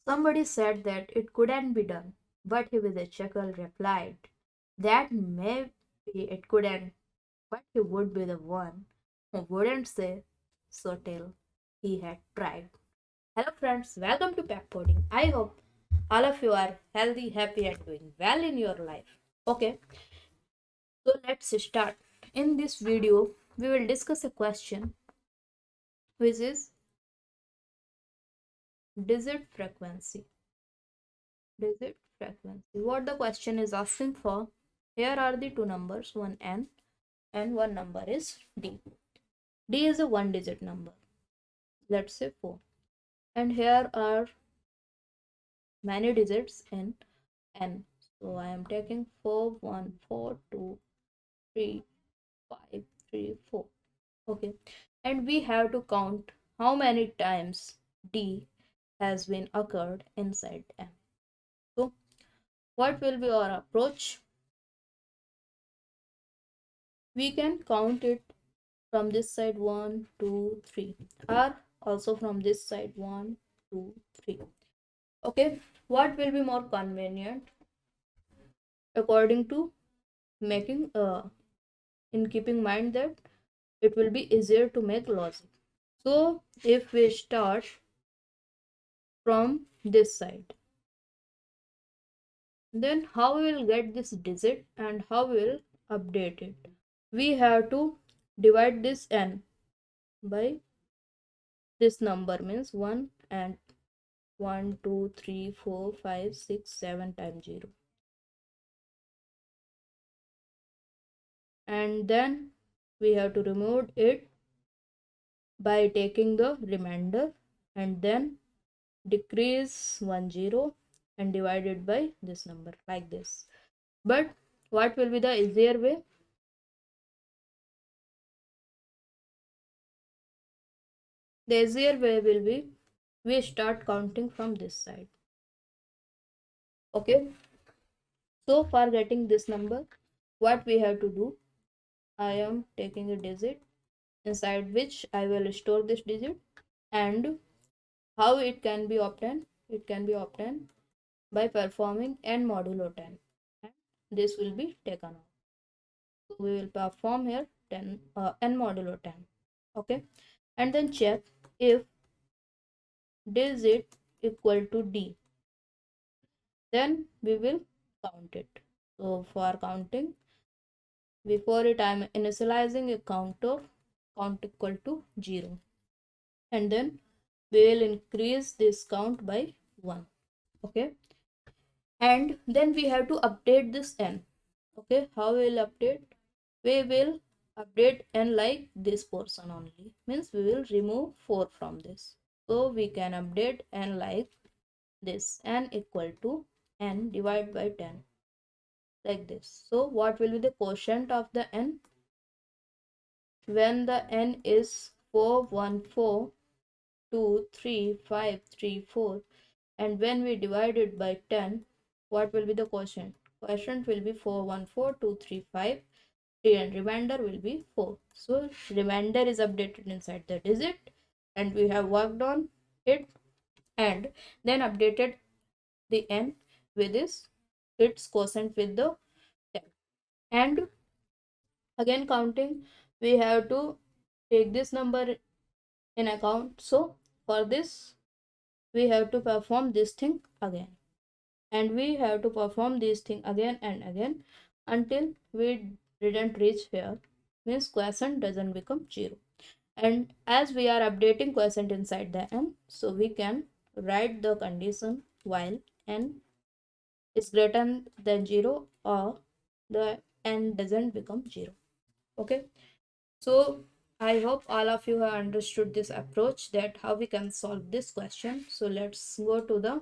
Somebody said that it couldn't be done, but he with a chuckle replied that maybe it couldn't, but he would be the one who wouldn't say so till he had tried. Hello friends, welcome to Pep Coding. I hope all of you are healthy, happy and doing well in your life. Okay, so let's start. In this video, we will discuss a question which is digit frequency. Digit frequency. What the question is asking for? Here are the two numbers, one n and one number is d. D is a one digit number. Let's say 4. And here are many digits in n. So I am taking 4, 1, 4, 2, 3, 5, 3, 4. Okay. And we have to count how many times d has been occurred inside n. So what will be our approach? We can count it from this side 1, 2, 3, or also from this side 1, 2, 3. Okay, what will be more convenient according to making in keeping mind that it will be easier to make logic. So if we start from this side, then how we will get this digit and how we will update it? We have to divide this n by this number, means 1 and 1, 2, 3, 4, 5, 6, 7 times 0. And then we have to remove it by taking the remainder and then decrease 1 0 and divide it by this number like this. But what will be the easier way? The easier way will be we start counting from this side. Okay, so for getting this number, what we have to do, I am taking a digit inside which I will store this digit. And how it can be obtained? It can be obtained by performing n modulo 10, and this will be taken off. So we will perform here 10 n modulo 10. Okay, and then check if digit equal to d, then we will count it. So for counting, before it I am initializing a counter, count equal to 0, and then we will increase this count by 1. Okay, and then we have to update this n. Okay, how we will update? We will update n like this portion only, means we will remove 4 from this. So we can update n like this, n equal to n divided by 10 like this. So what will be the quotient of the n? When the n is 4, 1, 4, 2, 3, 5, 3, 4, and when we divide it by 10, what will be the quotient? Quotient will be 4, 1, 4, 2, 3, 5, 3, and remainder will be 4. So remainder is updated inside the digit, and we have worked on it and then updated the n with its quotient with the 10. And again counting, we have to take this number in account. So for this we have to perform this thing again, and we have to perform this thing again and again until we didn't reach here, means quotient doesn't become 0. And as we are updating quotient inside the n, so we can write the condition while n is greater than 0 or the n doesn't become 0. Okay, so I hope all of you have understood this approach, that how we can solve this question. So let's go to the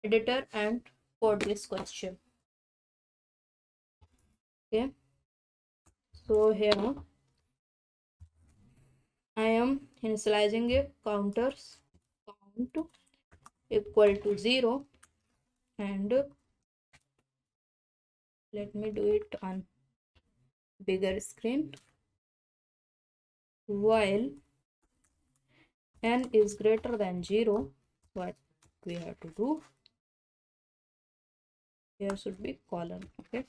editor and code this question. Okay, so here I am initializing a counters count equal to 0, and let me do it on bigger screen. While n is greater than 0, what we have to do, here should be colon. Okay,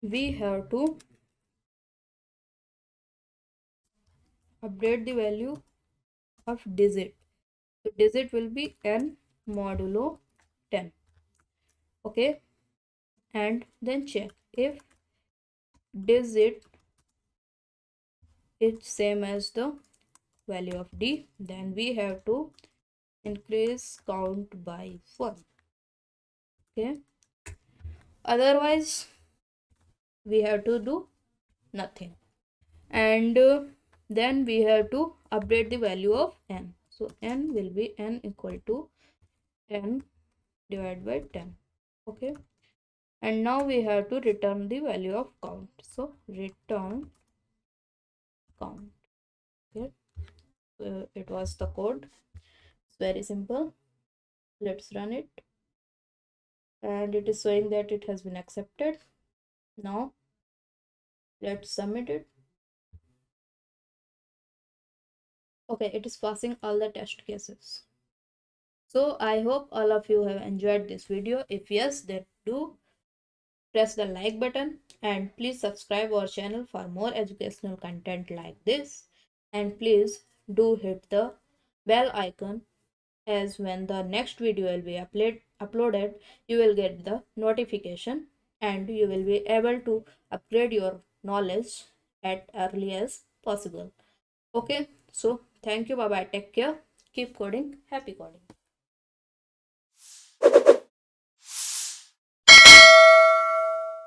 we have to update the value of digit. So digit will be n modulo 10. Okay, and then check if digit is same as the value of d, then we have to increase count by 1. Okay, otherwise we have to do nothing. And then we have to update the value of n. So n will be n equal to n divided by 10. Okay, and now we have to return the value of count. So return count. Okay, it was the code. It's very simple. Let's run it, and it is showing that it has been accepted. Now let's submit it. Okay, it is passing all the test cases. So I hope all of you have enjoyed this video. If yes, then do press the like button and please subscribe our channel for more educational content like this. And please do hit the bell icon, as when the next video will be uploaded, you will get the notification and you will be able to upgrade your knowledge at early as possible. Okay, so thank you, bye bye, take care, keep coding, happy coding.